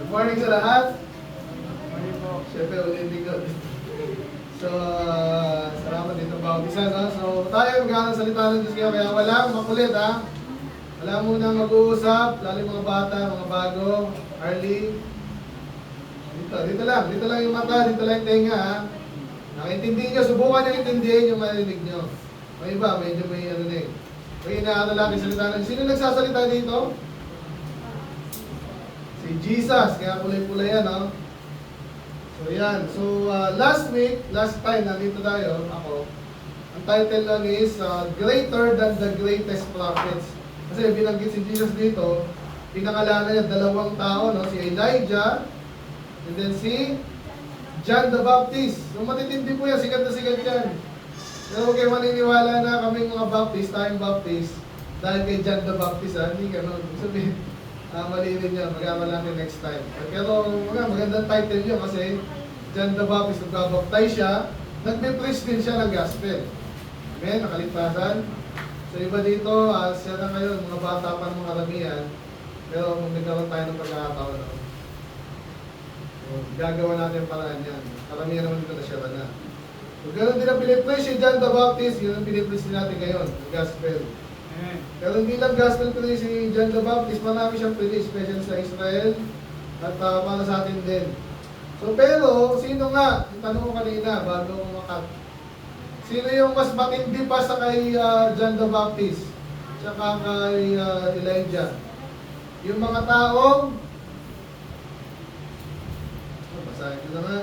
Good morning sa lahat. Morning po. Siyempre, ulit ko. So, salamat dito bautisa. No? So, tayo magkakaroon salita ng Diyos kaya walang makulit ha. Wala munang mag-uusap, lalo yung mga bata, mga bago, Arlie. Dito lang yung mata, dito lang yung tenga ha. Nakaintindihin nyo, subukan nyo intindihin yung marinig nyo. May iba, medyo may ano na eh. May inaano lang yung salita ng sino nagsasalita dito? Si Jesus, kaya kulay-kulay yan, no? So, yan. So, last time, nandito tayo, ako. Ang title lang is, Greater than the Greatest Prophets. Kasi binanggit si Jesus dito, pinangalanan niya dalawang tao, no? Si Elijah, and then si John the Baptist. So, matitindi po yan, sikat na sikat yan. Pero huwag kayo maniniwala na kaming mga Baptist, tayong Baptist, dahil kay John the Baptist, hindi ganun. Sabihin, mali rin yun, mag-amal natin next time. Pero magandang title yun kasi John the Baptist, nagbabaptize siya, nagbe-preach din siya ng gospel. Amen, nakaligtasan. So iba dito, siya na ngayon, mga bata pa ng mga karamihan, pero kung nagkaroon tayo ng pagkakataon, so, gagawa natin paraan yan. Karamihan naman dito na siya na. So ganoon din ang pinipreach si John the Baptist, yun ang pinipreach din natin ngayon, ng gospel. Pero hindi lang gospel preach si John the Baptist, marami siyang preach, special sa Israel at para sa atin din. So pero, sino nga, yung tanong ko kanina bago umakat, sino yung mas matindi pa sa kay John the Baptist tsaka kay Elijah? Yung mga taong, basahin ko na nga.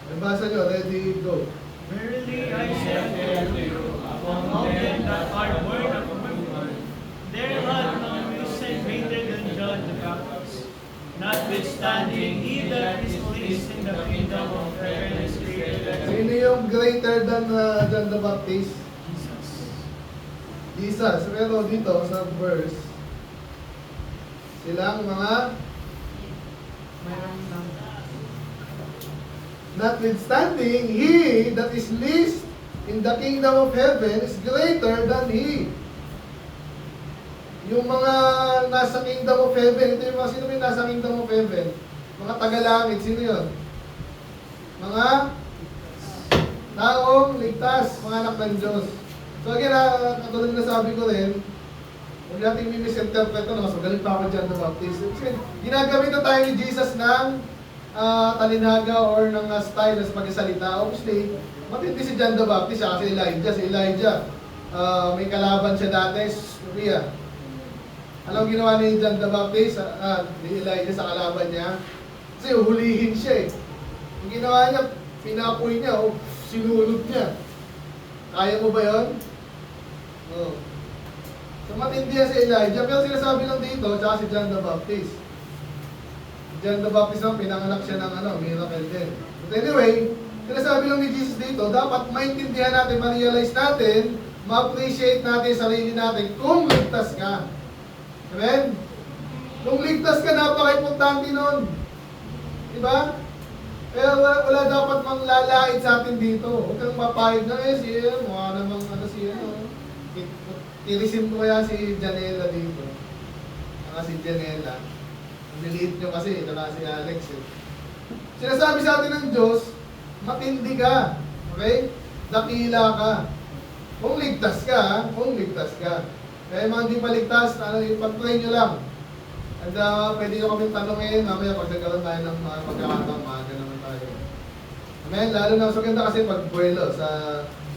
Nabasa nyo, ready, go. Verily I say unto you, among them that are born of women, there hath none risen greater than John the Baptist. Notwithstanding, he that is least in the kingdom of heaven is greater than Sino yung greater than John the Baptist? Jesus. Jesus. Pero dito sa verse, silang mga notwithstanding, he that is least in the kingdom of heaven is greater than he. Yung mga nasa kingdom of heaven, ito yung mga sino yung nasa kingdom of heaven? Mga tagalangit, sino yun? Mga taong ligtas, mga anak ng Diyos. So again, katulad na sabi ko rin, huwag natin mimisinterpret ito, mas magaling pa ako dyan ng Baptist. Ginagamit na tayo ni Jesus ng talinaga or ng style sa pagsasalita. Obviously, matindi si John the Baptist, siya kasi Elijah. Si Elijah, may kalaban siya dati, Syria. Alam ginawa ni John the Baptist, ni Elijah sa kalaban niya? Kasi uhulihin siya eh. Ang ginawa niya, pinapoy niya, sinulog niya. Kaya mo ba yun? Oo. So matindi yan si Elijah, pero sinasabi lang dito, tsaka si John the Baptist. John the Baptist lang, pinanganak siya ng miracle din. But anyway, sinasabi lang ni Jesus dito, dapat maintindihan natin, ma-realize natin, ma-appreciate natin sarili natin kung ligtas ka. Amen? Kung ligtas ka, napaka-importante nun. Diba? Kaya wala dapat mang lalait sa atin dito. Huwag kang mapahid na siya, mukha namang siya, tirisin ko kaya si Janela dito. Si Janela. Niliit nyo kasi, saka si Alex eh. Sinasabi sa atin ng Diyos, matindi ka. Okay? Dakila ka. Kung ligtas ka, kung ligtas ka. Kaya mga hindi paligtas, ipag-pray nyo lang. At pwede nyo kami tanongin, mamaya pag nagkaroon tayo ng mga pagkakataong, maaga naman tayo. Amen? Lalo na, so ganda kasi pag-buwelo sa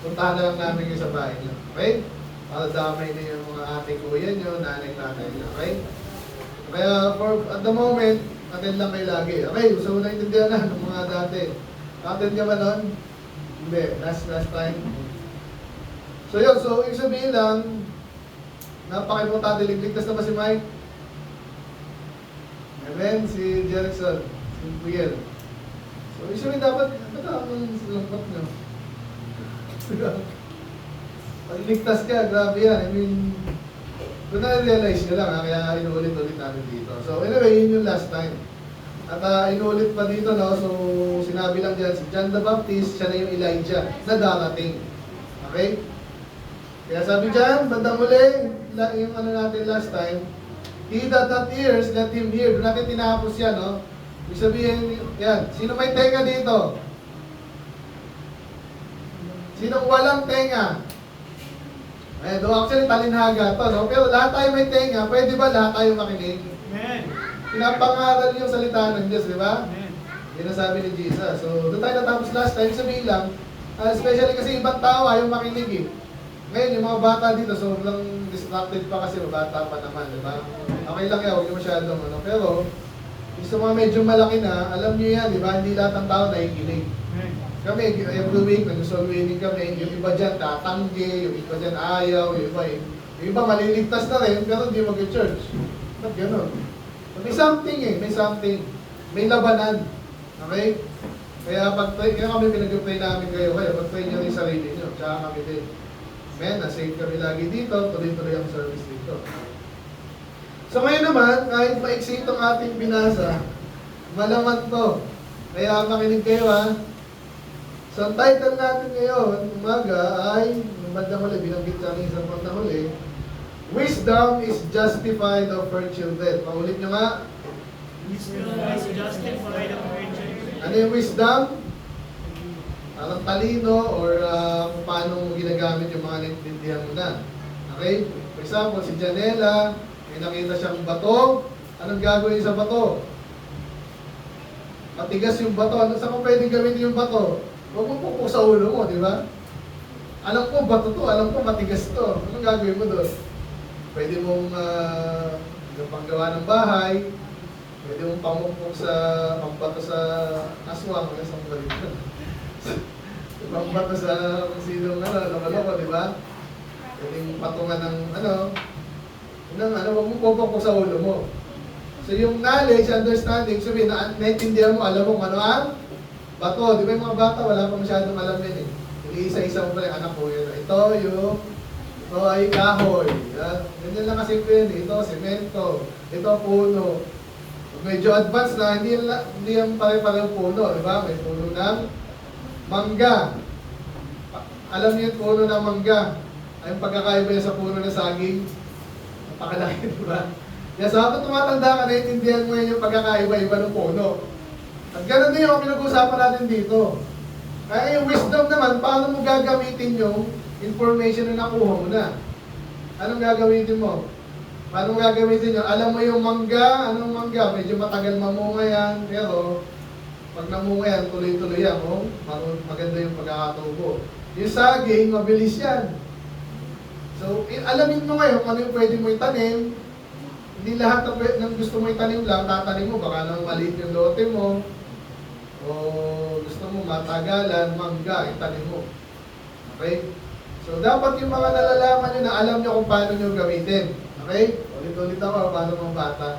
puntahan na lang namin kayo sa bahay nyo. Okay? Para damay na yung mga ate kuya nyo, nanay, tatay nyo. Okay? Kaya at the moment, attend lang kayo lagi. Okay, so naintindihan na ng mga dati. Attend ka ba nun? Hindi, last time. So yun, so ibig sabihin lang, napaka-importante, ligtas na ba si Mike? Amen, si Jerickson, si Miguel. So ibig sabihin dapat, ba't ang lungkot nyo? Pag ligtas ka, grabe yan. I mean, kung na-realize nyo lang, kaya inuulit-ulit namin dito. So anyway, yun yung last time. At inulit pa dito, no? So, sinabi lang dyan, si John the Baptist, siya na yung Elijah na darating. Okay? Kaya sabi dyan, bandang huli, yung ano natin last time, he that hath ears, let him hear. Doon natin tinapos yan, no? Ibig sabihin, yan, sino may tenga dito? Sinong walang tenga? Eh, do actually talinhaga to, no? Pero lahat tayo may tenga, pwede ba lahat tayo makinig? Amen. Pinapangaral yung salita ng Diyos, di ba? Amen. Yun ang sabi ni Jesus. So, doon tayo natapos last time, sabihin lang, especially kasi ibang tao ayaw makinig eh. Ngayon, yung mga bata dito, sobrang distracted pa kasi bata pa naman, di ba? Okay lang yan, huwag yung masyadong ano. Pero, yung sa mga medyo malaki na, alam nyo yan, di ba? Hindi lahat ng tao nakikinig. Amen. Kami, every week, nag-soul winning kami. Yung iba dyan, tatanggi. Yung iba dyan, ayaw. Yung iba maliligtas na rin, pero hindi mag-church. Ba't gano'n? May something eh, may something. May labanan. Okay? Kaya kami pinag-pray namin kayo. Kaya pag-pray nyo rin sarili nyo. Tsaka kami din. Amen, na-save kami lagi dito. Tuloy-tuloy ang service dito. So ngayon naman, kahit maiksi itong ating binasa, malaman to. Kaya makinig kayo ha. So ang title natin ngayon, umaga, ay, yung bandang huli, binanggit sa amin sa bandang huli, Wisdom is justified of her children. Paulit nyo nga. Wisdom is justified of her children. Ano yung wisdom? Parang talino or kung paano mo ginagamit yung mga naintindihan mo na. Okay? For example, si Janela, may nakita siyang bato. Anong gagawin sa bato? Matigas yung bato. Ano saan mo pwedeng gamitin yung bato? Huwag mo pupuk sa ulo mo, di ba? Alam ko bato to, alam ko matigas to. Anong gagawin mo doon? Pwede mong yung panggawa ng bahay, pwede mong pamukpok sa pambato sa aswang, wala sa balik. Pambato sa kung sino namaloko, di ba? Pwede mong patungan ng huwag mong pupuk sa ulo mo. So yung knowledge, understanding, sabihin na naintindihan mo, alam mo kung ano ang bato. Di ba yung mga bata, wala pa masyadong alam yun eh. Isa-isa mo pala yung anak ko yun. Ito ay kahoy. Yan. Ganyan lang kasi yun. Ito, semento. Ito, puno. Medyo advanced na, hindi yan pare-pareho puno. Di ba? May puno ng mangga. Alam niyo yung puno ng mangga. Ay yung pagkakaiba yan sa puno ng saging. Napakalaki, di ba? Kaya sa habang tumatanda ka, naiintindihan mo yan yung pagkakaiba-iba ng puno. At ganoon din yung pinag-uusapan natin dito. Kaya yung wisdom naman, paano mo gagamitin yung information na nakuha mo na? Anong gagamitin mo? Paano mo gagamitin yun? Alam mo yung mangga, anong mangga? Medyo matagal mamunga yan, pero pag namunga yan, tuloy-tuloy yan. Oh, maganda yung pagkakatubo. Yung saging, mabilis yan. So, alamin mo ngayon kung ano yung pwede mo itanim. Hindi lahat ng gusto mo itanim lang, tatanim mo. Baka nang maliit yung lote mo. O gusto mo matagalan, mangga, itanim mo. Okay? So, dapat yung mga nalalaman nyo na alam nyo kung paano nyo gamitin. Okay? Ulit-ulit ako, paano mga bata.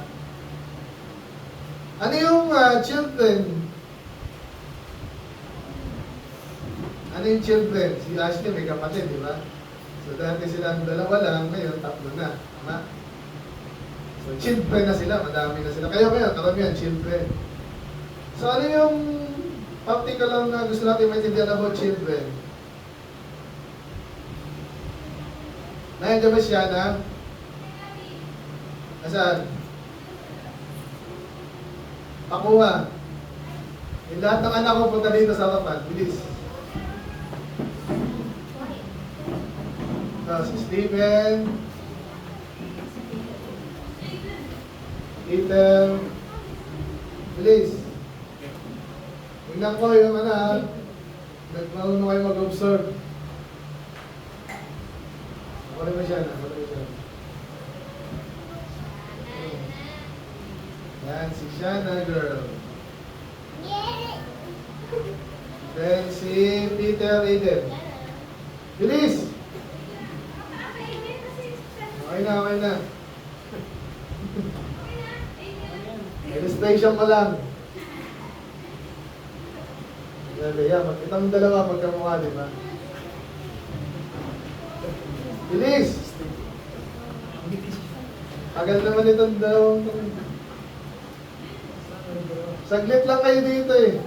Ano yung children? Ano yung children? Si Ashley may kapatid, di ba? So, dati silang dalawa lang, ngayon tatlo na. Tama? So, children na sila, madami na sila. Kaya ngayon, karamihan, children. So, ano yung practical lang na gusto natin maintindihan about children? Nandiyan ba siya na? Nasaan? Pakuha. Yung lahat ng anak ko punta dito sa harapan. Bilis. Si Stephen. Peter. Bilis. Tingnan ko yung anak. Nagmarunong kayo mag-observe. Ako rin siya na. Yan, si Shana girl. Then si Peter Eden. Bilis! Okay na. Illustration ko lang. Itong dalawa magkamukha, di ba? Bilis! Tagal naman itong dalawang. Saglit lang kayo dito eh.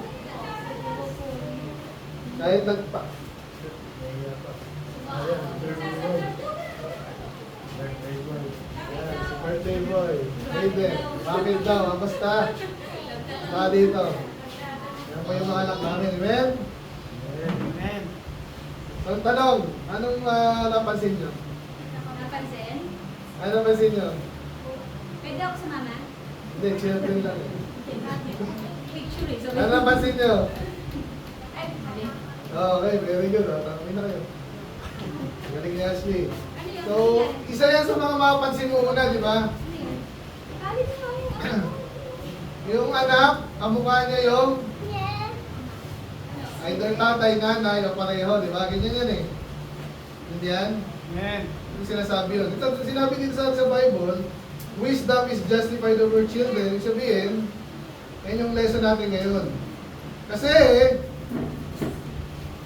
Kahit nagpa... Ayan, birthday boy. Birthday boy. Ayan, si birthday boy. Hayden, bakit daw? Basta. Dito. Yan po yung mga anak namin. Amen? Amen. So, tanong, anong napansin nyo? Napansin? Ano napansin nyo? Pwede ako sa mama? Hindi, children lang. Picture eh. Ano napansin nyo? Ay, mali. Okay, very good. Tanongin na kayo. Galing ni Ashley. Ano yun? So, isa yan sa mga mapapansin mo una, di ba? Kali mo yun. Yung anak, kamukha niya yung either tatay, nanay, o pareho, di ba? Ganyan yan eh. Hindi yan? Amen. Yung sinasabi yun. Ito, sinabi dito sa Bible, wisdom is justified over children. Ibig sabihin, yan yung lesson natin ngayon. Kasi,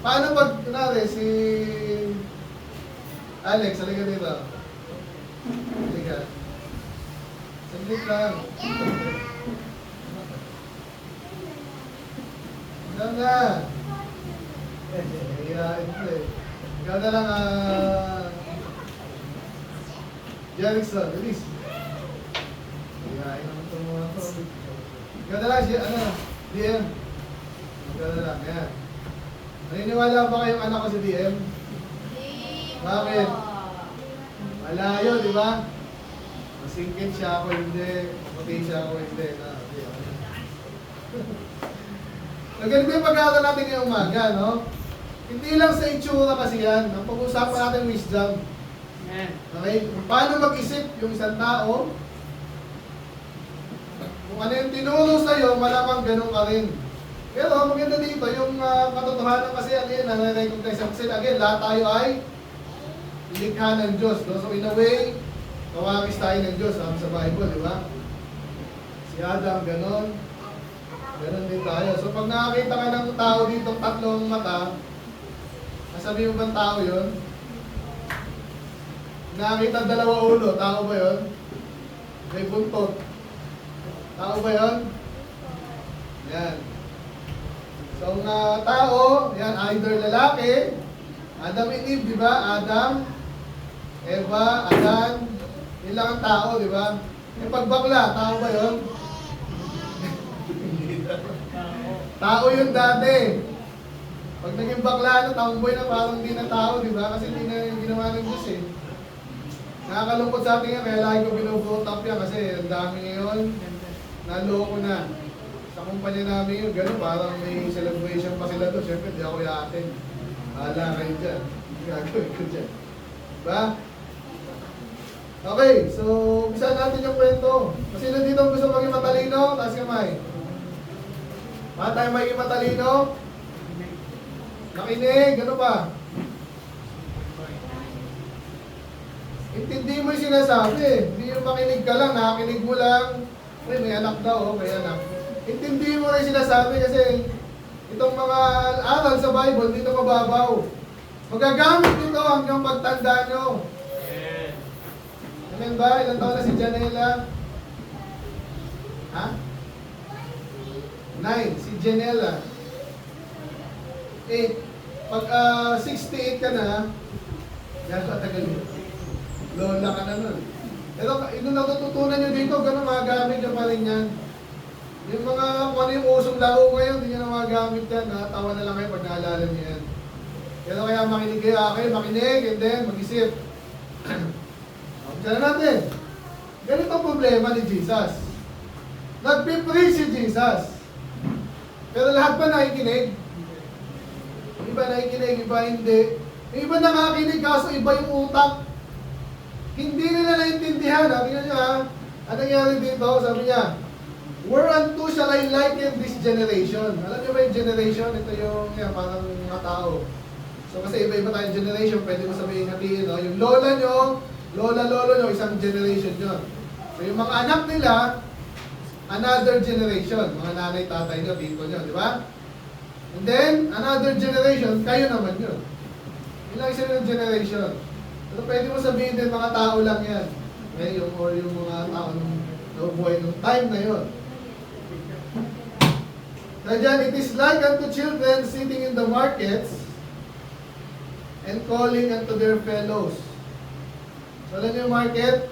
paano pag, kunwari, si Alex, halika dito. Halika. Saglit lang. Ikaw na. Hihihain ko eh. Ikaw na lang, Jerickson, bilis. Hihihain naman itong mga to. Ikaw na lang, DM. Ikaw na lang, yan. Naniniwala ba kayong anak ko si DM? Bakit? Malayo, di ba? Masingkit siya ako, hindi. Maputi siya ako, hindi. So, ganito yung pag-aaral natin ngayong umaga, no? Hindi lang sa itsura kasi yan. Ang pag-usapan natin wisdom. Amen. Okay? Paano mag-isip yung isang tao? Kung ano yung tinuro sa'yo, malamang ganun ka rin. Pero maganda dito, yung katotohanan kasi again, nare-recognize kasi again, lahat tayo ay likha ng Diyos. No? So in a way, kawakis tayo ng Diyos sa Bible, di ba? Si Adam, ganun. Ganun din tayo. So pag nakakita ka ng tao dito, tatlong mata, nasabi mo bang tao yun? Nakakita dalawa ulo, tao ba yun? May buntot. Tao ba yun? Yan. So ang tao, yan, either lalaki, Adam and Eve, di ba? Adam, Eva, Adan, yun lang ang tao, di ba? E pag bakla, tao ba yun? Tao yun dati. Pag naging bakla na, tomboy na parang hindi na tao, di ba? Kasi hindi na yung ginawa ng Diyos eh. Nakakalungkot sa atin yan, kaya lagi ko binubuot up yan kasi ang dami ngayon, naloko na. Sa kumpanya namin yun, gano'n, parang may celebration pa sila doon. Siyempre, di ako yakin. Bahala kayo dyan. Gagawin ko dyan. Diba? Okay, so, umpisa natin yung kwento. Kasi nandito ang gusto maging matalino, taas kamay. Mga tayo maging matalino? Nakinig, ano pa? Intindi mo yung sinasabi. Hindi yung makinig ka lang, nakakinig mo lang. Uy, may anak daw, may anak. Intindi mo na yung sinasabi kasi itong mga aral sa Bible, dito mababaw. Magagamit nito hanggang pagtanda nyo. Amen ba? Ilan taon na si Janela? Ha? 9, si Janela. 8. Pag 68 ka na, yan ka tagal yun. Lola ka na nun. Pero yung natututunan nyo dito, gano'n magagamit nyo pa rin yan. Yung mga, kung ano yung usong laro ngayon, hindi nyo na magagamit yan. Natawa na lang kayo pag naalala nyo yan. Pero kaya makinig kayo, makinig, and then mag-isip. Diyan natin. Ganito ang problema ni Jesus. Nagpipreach si Jesus. Pero lahat ba nakikinig? Yung iba nakikinig, iba hindi. Yung iba nakakinig kaso iba yung utak. Hindi nila naintindihan. Tingnan nyo ha. Anong nangyari dito? Sabi niya, whereunto shall I liken this generation? Alam niyo ba yung generation? Ito yung parang mga tao. So kasi iba-iba tayong generation. Pwede mo sabihin natin, no? Yung lola nyo, lola-lolo nyo, isang generation yun. So yung mga anak nila, another generation. Mga nanay, tatay nyo, tito nyo, di ba? And then, another generation, kayo naman yun. Yun lang isa yung generation. Pero pwede mo sabihin din, mga tao lang yan. Okay? Yung mga tao nung nabubuhay nung time na yun. Kaya dyan, it is like unto children sitting in the markets and calling unto their fellows. So, alam niyo yung market?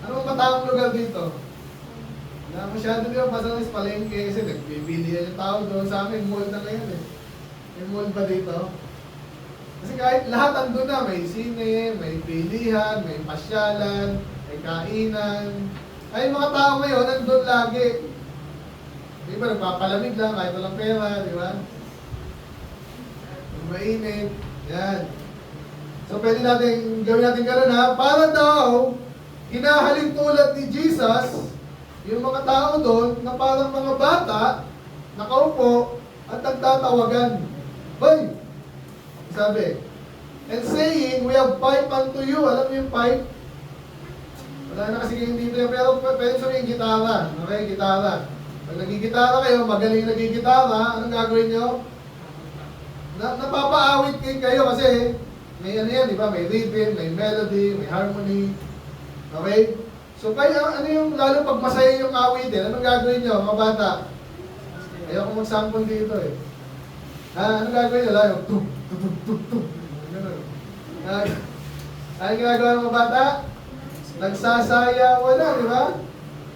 Ano ang mataong lugar dito? Wala masyado di ba, pasang is palengke kasi nagbibili yan yung tao doon. Sa amin, mall na ngayon eh. May mall ba dito? Kasi kahit lahat andun na, may sine, may pilihan, may pasyalan, may kainan. Ay, mga tao ngayon, nandun lagi. Di ba, nagpapalamig lang kahit walang pera, di ba? Mainit. Yan. So, pwede natin, gawin natin gano'n ha. Para daw, hinahalin tulad ni Jesus, yung mga tao doon, na parang mga bata, nakaupo, at nagtatawagan. Hoy! Sabi, and saying, we have pipe unto you. Alam niyo yung pipe? Wala na kasi kayo dito. Pero pwede sabihin gitara. Okay, gitara. Pag nagigitara kayo, magaling nagigitara, anong gagawin nyo? Napapaawit kayo kasi may ano yan, di ba? May rhythm, may melody, may harmony. Okay? So kaya ano yung, lalo pag masaya yung awitin, anong gagawin nyo, mga bata? Ayoko mag-sample dito eh. Anong gagawin nyo? Lalo, tuk, tuk, tuk, tuk, tuk. Ano ginagawa ng mga bata? Nagsasaya, wala, di ba?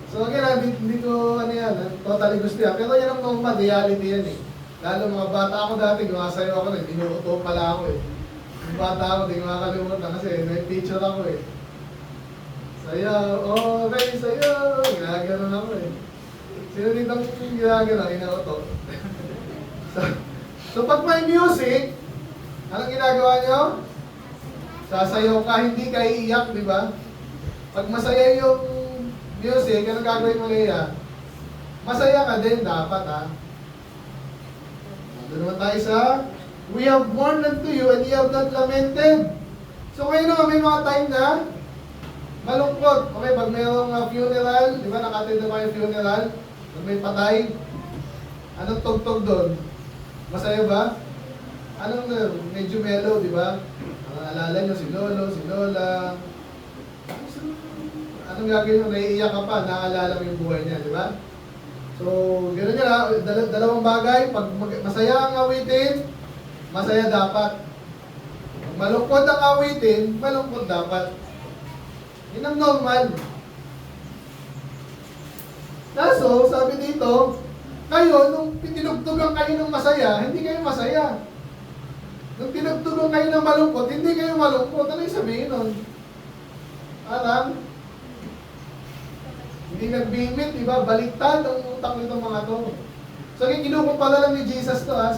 So again, hindi ko ano yan, totally gusto yan. Pero yan ang normal, reality yan eh. Lalo mga bata ako dati, gumasayo ako na, dinuuto pala ako eh. Yung bata ako, di ko makakalimutan kasi may picture ako eh. Sayaw, okay, sayaw. Ginaganon ako eh. Sino dito ang ginaganon? Inuuto. so pag may music, anong ginagawa nyo? Sasayaw ka, hindi ka iiyak, di ba? Pag masaya yung music, anong gagawin mo Leia? Masaya ka din, dapat ha. Doon naman tayo sa, we have mourned unto you and ye have not lamented. So ngayon naman may mga time na malungkot. Okay, pag mayroong funeral, di ba nakatid na kayo funeral, pag may patay, anong tugtog doon? Masaya ba? Anong medyo mellow, di ba? Alala nyo si Lolo, si Lola. Anong gagawin mo? Naiiyak ka pa, naaalala mo yung buhay niya, di ba? So, gano'n nga, dalawang bagay. Pag masaya ang awitin, masaya dapat. Pag malungkot ang awitin, malungkot dapat. Yun ang normal. Kaso, sabi dito, kayo, nung tinugtugan kayo ng masaya, hindi kayo masaya. Nung tinugtugan kayo ng malungkot, hindi kayo malungkot. Ano yung sabihin nun? Parang, hindi nagbimit, di ba? Baliktad ang utak nitong mga to. So, kinukumpara lang ni Jesus to ha,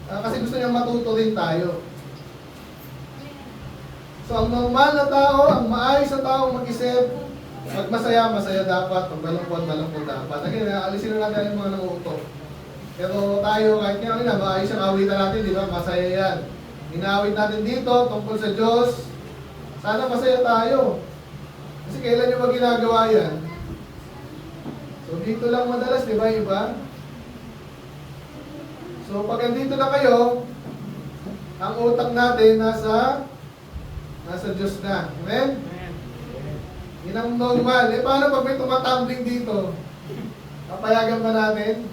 kasi gusto niyang matuto rin tayo. So, ang normal na tao, ang maayos na tao mag-isip, pag masaya, masaya dapat, pag malungkot, malungkot dapat. Again, alisin na natin yung mga nanguuto. Pero tayo, kahit nga nila, maayos ang awitan natin, di ba? Masaya yan. Inaawit natin dito, tungkol sa Diyos. Sana masaya tayo. Kasi kailan nyo ba ginagawa yan? So dito lang madalas, di ba iba? So pag andito na kayo, ang utak natin nasa Diyos na. Amen? Yun ang normal. Eh paano pag may tumatumbling dito? Papayagan ba natin?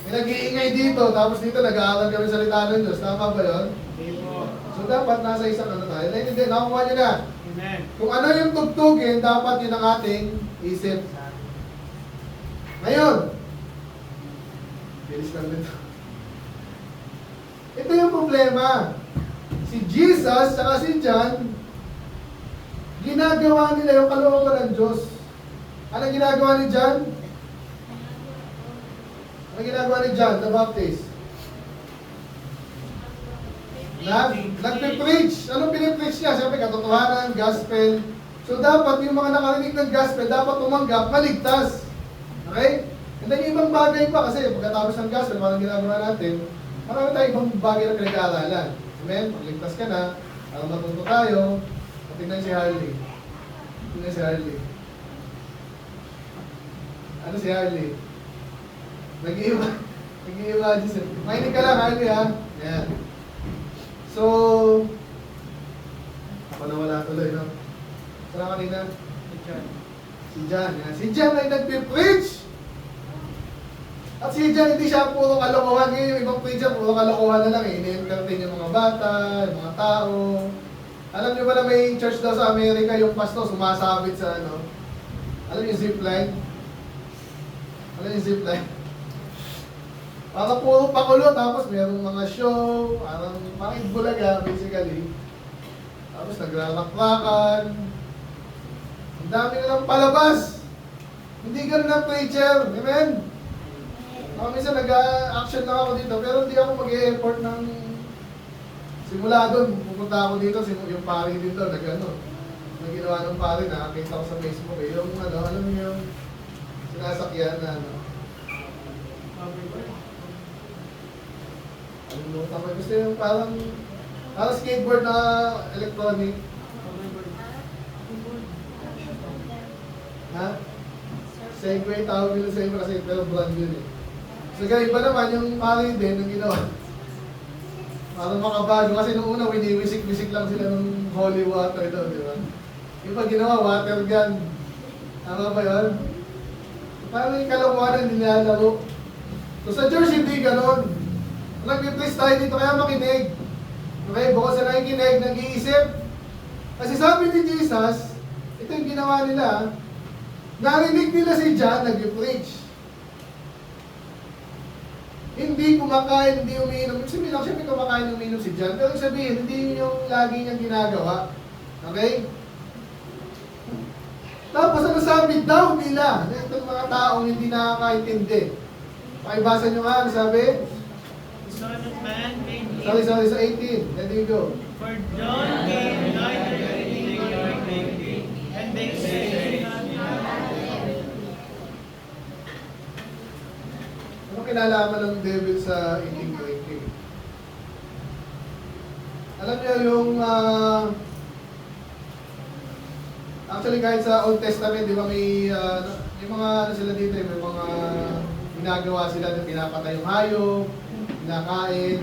May nag-iingay dito, tapos dito nag-aaral kami salita ng Diyos. Tama ba yun? So dapat nasa isang ano tayo. Hindi, nakuha nyo na. Amen. Kung ano yung tugtugin, dapat yun ang ating isip. Ngayon, bilis lang nito. Ito yung problema. Si Jesus at si John, ginagawa nila yung kalooban ng Diyos. Ano ginagawa ni John? Ano ginagawa ni John the Baptist? Nagpe-preach. Anong pinipreach niya? Siyempre, katotohanan, gospel. So, dapat yung mga nakarinig ng gospel, dapat tumanggap, maligtas. Okay? And then, yung ibang bagay pa, kasi pagkatapos ng gospel, parang ginagawa natin, marami tayong ibang bagay na pinag-aaralan. Amen? Magligtas ka na, para matuto tayo. Tingnan si Harley. Tingnan si Harley. Ano si Harley? Nag-i-iwa, Giselle. Mahinig ka lang, Harley, ha? Yan. So, ako na wala tuloy, no? Saan kanina? Si John. Yan. Si John ay nagpe-preach At si John, hindi siya puro kalokohan. Ngayon yung ibang preacher, puro kalokohan na lang eh. Ini-entertain yung mga bata, yung mga tao. Alam niyo ba na may church daw sa Amerika, yung pastor sumasabit sa ano? Alam niyo yung zipline? Alam niyo yung zipline? Parang puro pakulo, tapos mayroong mga show, parang bulaga, basically. Tapos nagrarakwakan. Ang dami nilang palabas. Hindi ganun ang preacher. Amen? Minsan nag-action lang ako dito, pero hindi ako mag-e-effort ng simula doon. Pupunta ako dito, yung pari dito, nag-ano, nang ginawa ng pari, nakakita ko sa Facebook eh. Yung ano, alam niyo yung sinasakyan na ano. Ano ko, gusto yung parang skateboard na electronic. Ha? Segway, tawag nila Segway kasi pero brand yun eh. So ganun pa naman yung pari din ng ginawa. Parang makabago kasi nung una winiwisik-wisik lang sila ng holy water daw, di ba? Yung pag ginawa, water gun. Tama ba yun? Parang yung kalokohan na nilalaro. So sa church hindi ganon. Nag-replace tayo dito kaya makinig. Okay, bukod sa nakikinig, nag-iisip. Kasi sabi ni Jesus, ito yung ginawa nila, narinig nila si John, nag-preach. Hindi kumakain, hindi umiinom. Sabihin lang, siyempre kumakain, umiinom si John. Pero sabihin, hindi yung lagi niyang ginagawa. Okay? Tapos ano sabi daw nila? Itong mga taong hindi nakakaintindi. Pakibasa nyo nga, ano sabi? The Son of Man came Sorry, sa 18. There you go. For John came neither eating nor drinking, and they say not. Ano kinalaman ng devil sa eating drinking? Alam niyo yung actually kahit sa Old Testament, di ba may mga ano sila dito, may mga ginagawa sila na pinapatay yung hayop, kinakain.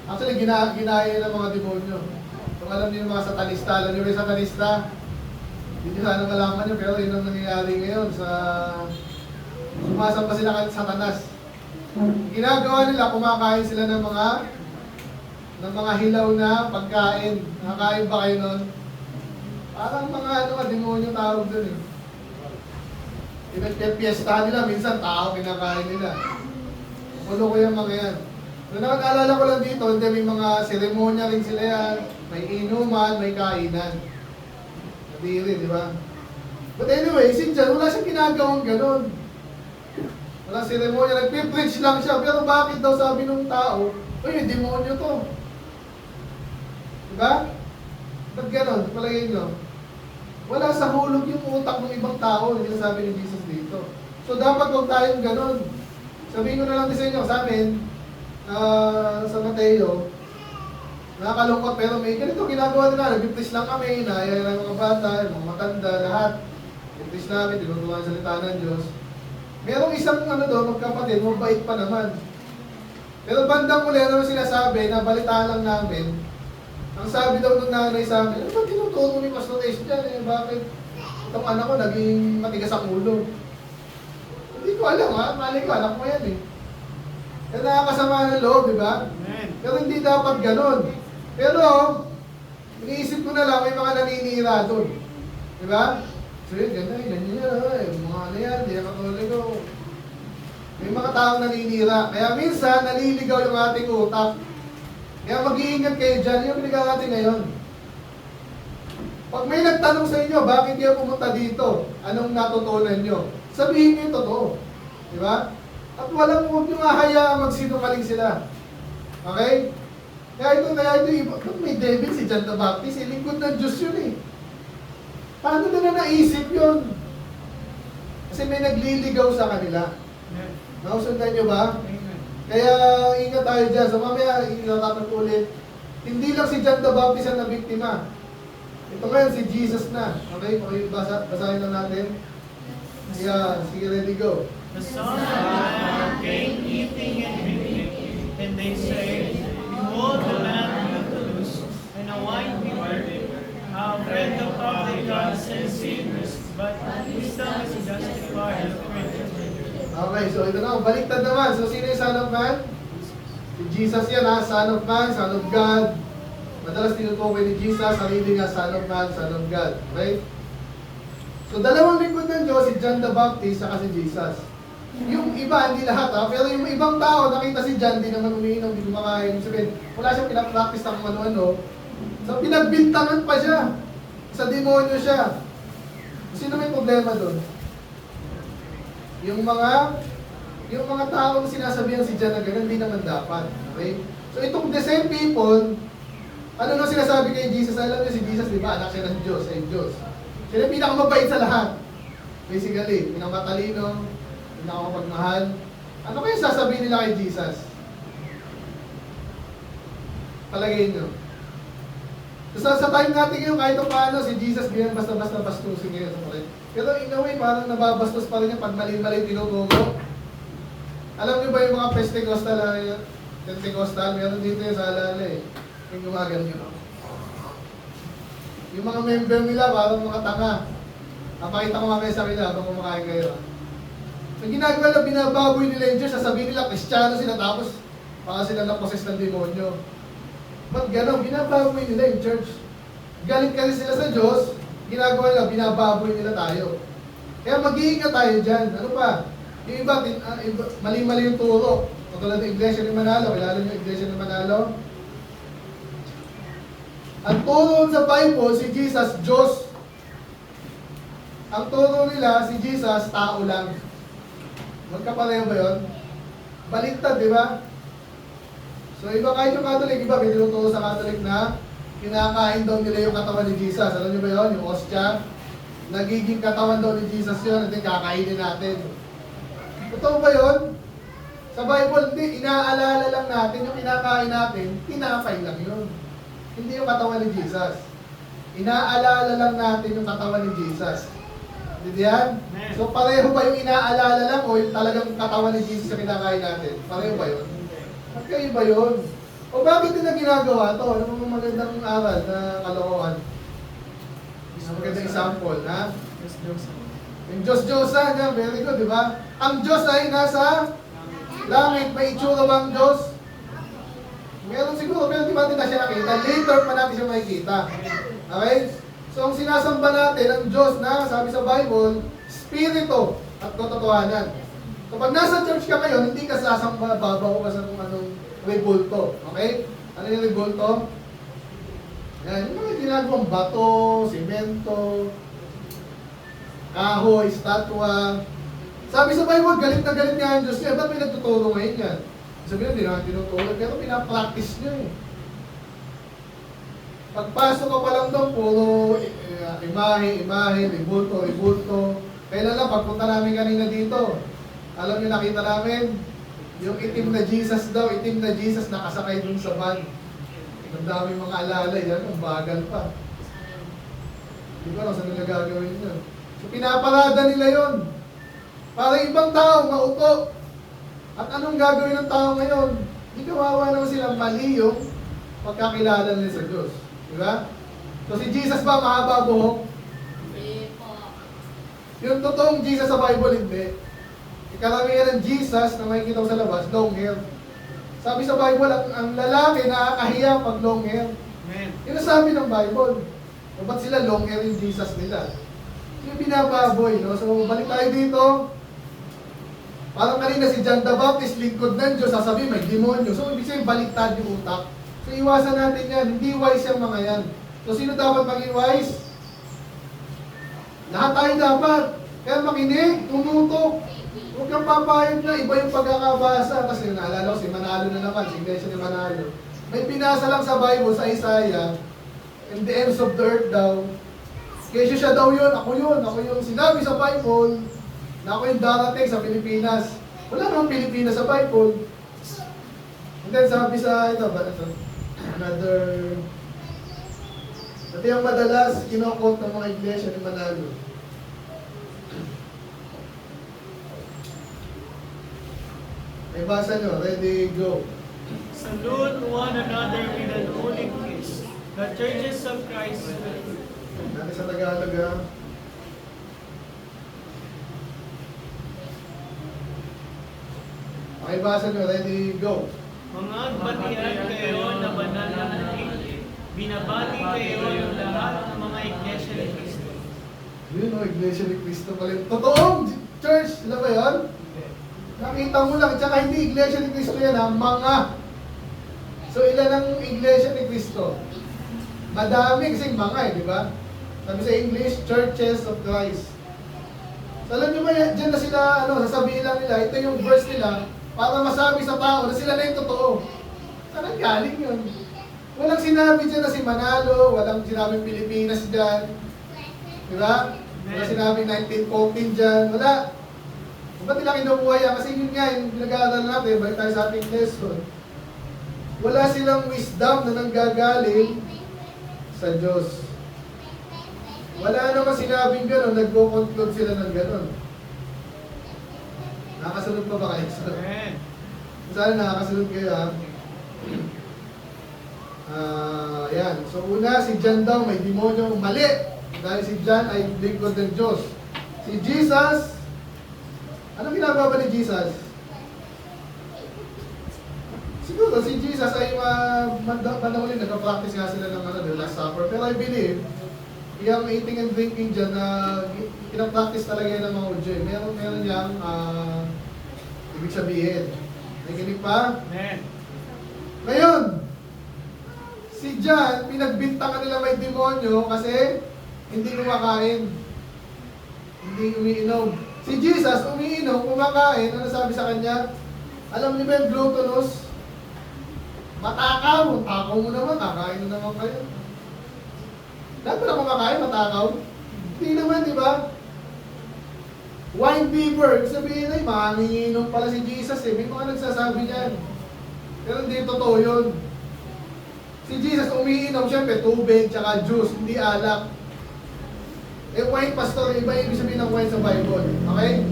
Actually ginaya ng mga demonyo. Kung alam niyo yung mga satanista, alam niyo yung satanista? Hindi sana malaman niyo, pero yun ang nangyayari ngayon sa sumasamba sila kahit satanas. Ginagawa nila, kumakain sila ng mga hilaw na pagkain. Nakakain ba kayo nun? Parang mga demonyo tawag dun eh. Pinagpiesta nila, minsan tao kinakain nila. Ulo ko yung mga yan. So nakakaalala ko lang dito, hindi may mga seremonya rin sila yan. May inuman, may kainan. Nadiri, di ba? But anyway, si John, wala siyang ginagawang ganun. Walang seremonya, nagpipreach lang siya. Pero bakit daw sabi ng tao, uy, may demonyo to. Diba? Ba't ganon? Palagay nyo. Wala sa hulog yung utak ng ibang tao, yung sabi ni Jesus dito. So dapat huwag tayong ganon. Sabihin ko na lang din sa inyo, sa amin, sa Mateo, nakakalungkot pero may ganito ginagawa nila. Nag-preach lang kami, naayaya ng mga bata, mga matanda, lahat. Nag-preach namin, tinutuwa ang salita ng Diyos. Merong isang doon, magkapatid, mabait pa naman. Pero bandang muli, ano sinasabi, nabalitaan lang namin, ang sabi daw ng nanay sa amin, ano ba tinuturo ni Pastor Ace dyan? Eh, bakit itong anak ko naging matigas ang ulo? Hindi ko alam ha, mali ko, anak mo yan eh. Kaya nakakasama ng loob, di ba? Pero hindi dapat ganon. Pero, iniisip ko na lang, may mga naninira doon. Di ba? So yun, ganyan mga ano yan, hindi na katoliko. May mga taong naninira. Kaya minsan, naliligaw yung ating utak. Kaya mag-iingat kayo dyan, yung pinagawa natin ngayon. Pag may nagtanong sa inyo, bakit kayo pumunta dito? Anong natutunan nyo? Sabihin nyo yung totoo. Di ba? At huwag nyo hahayaang magsinungaling sila. Okay? Kaya ito, may devil si John the Baptist, lingkod ng Diyos yun eh. Paano nila naisip yun? Kasi may nagliligaw sa kanila. Nausundan nyo ba? Kaya ingat tayo dyan. So mamaya, inatatan ko ulit. Hindi lang si John the Baptist ang nabiktima. Ito ngayon si Jesus na. Okay? Basahin lang natin. Yeah, sige, ready, go. The Son of Man came eating and drinking, and they say, Behold the Lamb of the loose, and a wine bibber. How read the publicans and sinners, but wisdom is justified of men. Okay, so So ito na, baliktad naman. So sino yung Son of Man? Si Jesus yan ha, Son of Man, Son of God. Madalas tinutukoy ni Jesus, sarili nga Son of Man, Son of God. Okay? So dalawang lingkod ng Diyos, si John the Baptist, saka si Jesus. Yung iba, hindi lahat ha, pero yung ibang tao, nakita si John, di naman umiinom, di kumakain. Sabihin, wala siyang pinapractice ng ano-ano. So pinagbintangan pa siya. Sa demonyo siya. Sino may problema doon? Yung mga taong sinasabihan si John na ganun, hindi naman dapat. Okay? So itong the same people, ano nung sinasabi kay Jesus? Alam niyo si Jesus, di ba? Anak siya ng Diyos, ay Diyos. Siya yung pinakamabait sa lahat. Basically, pinakamatalino, pinakamapagmahal. Ano kaya sasabihin nila kay Jesus? Palagay niyo. So, sa time natin ngayon, kahit paano, si Jesus ganyan basta-basta bastusin ngayon sa palit. Pero in a way, parang nababastos pa rin niya pag mali-mali tinuturo. Alam niyo ba yung mga Pentecostal, meron dito yung sa alala eh. Yung gumagano yun. Yung mga member nila, parang mga tanga. Napakita ko mamaya sa kanila habang kumakain kayo. So ginagawa na, binababoy nila yung Diyos, sasabihin nila, Kristiyano sila, tapos baka sila naposes ng demonyo. Ba't gano'n? Binababoy nila yung church. Galit kasi sila sa Diyos, ginagawa nila, binababoy nila tayo. Kaya mag-iingat tayo dyan. Ano pa? Yung iba, mali-mali yung turo. Katulad ng Iglesia ni Manalo, kilala niyo yung Iglesia ni Manalo? Ang turo sa Bible, si Jesus, Diyos. Ang turo nila, si Jesus, tao lang. Magkapareho ba yun? Baliktad, di ba? So iba kahit yung Catholic, iba may tinuturo sa Catholic na kinakain daw nila yung katawan ni Jesus. Alam niyo ba yun? Yung ostya. Nagiging katawan daw ni Jesus yun, at kakainin natin. Totoo ba yun? Sa Bible, hindi. Inaalala lang natin yung kinakain natin, tinapay lang yun. Hindi yung katawan ni Jesus. Inaalala lang natin yung katawan ni Jesus. Hindi yan? So pareho ba yung inaalala lang o yung talagang katawan ni Jesus yung kinakain natin? Pareho ba yun? Magkaiba yun. O bakit nila ginagawa to? Ano mga magandang aral na kalokohan? Isang magandang example, ha? Yung Diyos-Diyosan, yan, very good, di ba? Ang Diyos ay nasa langit. May itsura bang Diyos? Meron siguro, pero di ba natin na siya nakita? Later pa natin siya makikita. Okay? So, ang sinasamba natin, ang Diyos na, sabi sa Bible, Spirito at katotohanan. Kapag nasa church ka ngayon, hindi ka sasamba, babaw ka sa kung anong rebulto. Okay? Ano yung rebulto? Yan, yung mga ginagawang bato, simento, kahoy, statwa. Sabi sa Bible, galit na galit nga ang Diyos niya. Ba't may nagtuturo ngayon yan? Sabi nyo, hindi naman tinuturo, pero pinapractice nyo eh. Pagpasok ka pa lang doon, puro imahe, ribulto. Kailan lang, pagpunta namin kanina dito, alam nyo, nakita namin, yung itim na Jesus daw, itim na Jesus nakasakay dun sa van. Ang dami mga alalay, yan, ang bagal pa. Hindi ko alam saan nila gagawin yun. So pinaparada nila yon para ibang tao mauto. At anong gagawin ng tao ngayon? Hindi kawawa naman silang mali yung pagkakilala nila sa Diyos. Di ba? So si Jesus ba mahaba buhok? Hindi po. Yung totoong Jesus sa Bible, hindi. Karamihan ng Jesus na makikita ko sa labas, long hair. Sabi sa Bible, ang lalaki nakakahiya pag long hair. Amen. Yun ang sabi ng Bible. O ba't sila long hair yung Jesus nila? Yung binababoy, no? So balik tayo dito. Parang kanina si John the Baptist, lingkod ng Diyos, sasabihin may demonyo. So ibig sabihin, baliktad yung utak. So iwasan natin yan. Hindi wise yung mga yan. So sino dapat maging wise? Lahat tayo dapat. Kaya makinig, tumutok. Huwag kang papayag na iba yung pagkakabasa. Kasi naalala ko si Manalo na naman, si Iglesia ni Manalo. May pinasa lang sa Bible, sa Isaiah, in the ends of the earth daw. Kaya siya daw yun, ako yung sinabi sa Bible, na ako yung darating sa Pilipinas. Wala namang Pilipinas sa Bible. And then sabi sa, ito, another, ito yung madalas kinokot ng mga iglesia ni Manalo. May basa nyo, ready, go. Salute one another with an holy kiss. The churches of Christ. Dati sa Tagalog, ha? Pakibasa nyo, ready, go. Mga batian kayo na banal na natin. Binabati kayo ng lahat ng mga iglesia ni Cristo. Yun o, Iglesia ni Cristo pala. Totoong church, sila ba yun? Nakita mo lang, tsaka hindi Iglesia ni Cristo yan ha, mga. So ilan ang Iglesia ni Cristo? Madami kasing mga di ba? Sabi sa English, Churches of Christ. So alam nyo ba yan, dyan na sila, sasabihin lang nila, ito yung verse nila, para masabi sa tao na sila na yung totoo. Saan galing yun? Walang sinabi dyan na si Manalo, walang sinabing Pilipinas dyan. Di ba? Walang sinabing 1914 dyan, wala. Ba't nila kinukuha yan? Kasi yun nga, yung pinag-aaral natin, balik tayo sa ating lesson. Wala silang wisdom na nanggagaling sa Diyos. Wala naman sinabing gano'n, nagko-conclude sila ng gano'n. Nakasunod pa ba kayo? Amen. Sana nakakasunod kayo ha. Yan. So una, si John daw may demonyo. Mali! Dahil si John ay lingkod ng Diyos. Si Jesus, anong ginagawa ba ni Jesus? Siguro si Jesus ay panahuli, nagka-practice nga sila ng the Last Supper. Pero I believe, yung eating and drinking dyan na pinapractice talaga yan ng mga Udyo. Meron niyang ibig sabihin. Nakikinig pa? Amen. Ngayon, si John, pinagbintangan nila may demonyo kasi hindi kumakain. Hindi umiinom. Si Jesus, umiinom, kumakain. Ano sabi sa kanya? Alam niyo ba yung glutinous? Matakaw. Takaw mo naman, kakain na naman kayo. Dapat na kumakain, matakaw? Hindi naman, di ba? Wine bibber, sabihin ay, manginginom pala si Jesus eh. May mga nagsasabi niyan. Pero hindi totoo yun. Si Jesus umiinom, syempre, tubig, tsaka juice, hindi alak. Eh, wine, pastor, iba yung ibig sabihin ng wine sa Bible. Okay?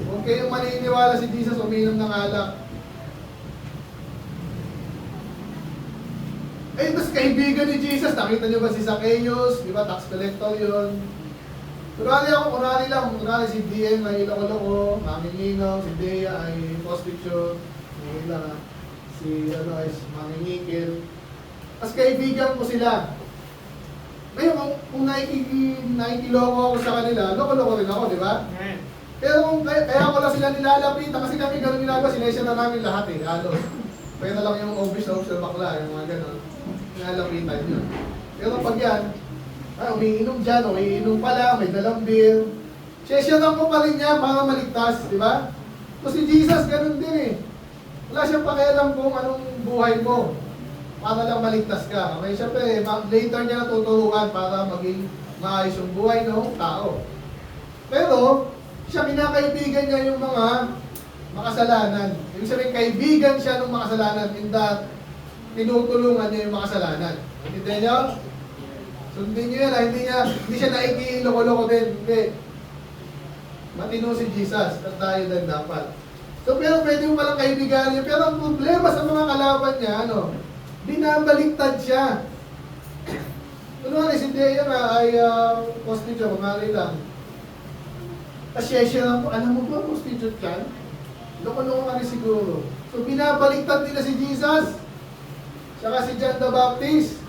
Huwag kayong maniniwala si Jesus umiinom ng alak. Eh, mas kaibigan ni Jesus, nakita niyo ba si Zacchaeus? Di ba, tax collector yun. Kunwari lang, si DM ay loko-loko, manginginom, si Dea ay prostitute, si ay mangingikil. Mas kaibigan ko sila. Ngayon, kung nakikiloko ako sa kanila, loko-loko rin ako, di ba? Amen. Pero kung kaya ko lang sila nilalapitan, kasi kami ganun ginagawa, sinesya na namin lahat eh, halos. Kaya na lang yung office na bakla, yung mga ganun. Nilalapitan yun. Pero pag yan, umiinom dyan, umiinom pala, may dalang beer. Sesyonan ko pa rin niya para maligtas, di ba? So si Jesus, ganun din eh. Wala siyang pakialam kung anong buhay mo. Para lang maligtas ka. Okay, syempre, later niya natuturuan para maging maayos yung buhay ng tao. Pero, siya kinakaibigan niya yung mga makasalanan. Ibig sabihin, kaibigan siya ng makasalanan in that tinutulungan niya yung makasalanan. Intindihan niyo? Sundin niyo yan, hindi siya naikiloko-loko din. Hindi. Matino si Jesus, at tayo din dapat. So, pero pwede mo palang kaibigan niya. Pero ang problema sa mga kalaban niya, binabaliktad siya. Kunwari, si Dea nga ay prostitute, kumari lang. Kasi siya lang po, alam mo ba, prostitute ka? Loko-loko ka rin siguro. So, binabaliktad nila si Jesus. Saka si John the Baptist.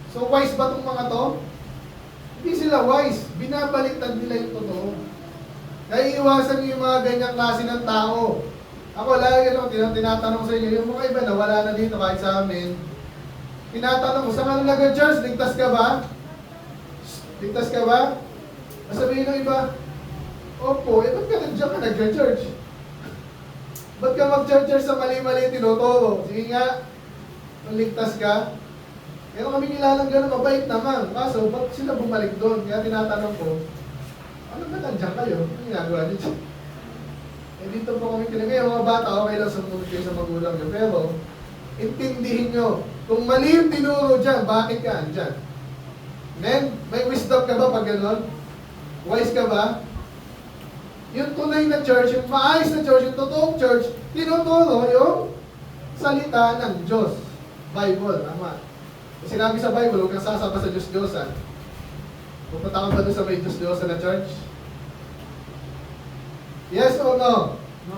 So, wise ba itong mga to? Hindi sila wise. Binabaliktad nila yung totoo. Kaya iwasan niyo yung mga ganyang klase ng tao. Ako lagi tinatanong sa inyo, yung mga iba na wala na dito kahit sa amin, tinatanong ko, saan ka nag-church? Ligtas ka ba? Ligtas ka ba? Masabihin ng iba, opo, ba't ka nandiyan ka nag-church? Ba't ka mag-church sa mali-mali tinuturo? Sige nga, ligtas ka. Pero kami nilalang gano'n, mabait naman. Kaso, ba't sila bumalik doon? Kaya tinatanong ko, ano ba nandiyan kayo? Ano ginagawa niyo? Eh dito po kami ngayon, mga bata, okay lang sumunod kayo sa magulang nyo. Pero, intindihin nyo, kung mali yung tinuro dyan, bakit ka andyan? Then, may wisdom ka ba pag gano'n? Wise ka ba? Yung tunay na church, yung maayos na church, yung totoong church, tinuturo yung salita ng Diyos. Bible, tama. Sinabi sa Bible, huwag kang sasama sa Diyos-Diyosan. Pupunta ka ba doon sa may Diyos-Diyosan na church? Yes or no? No.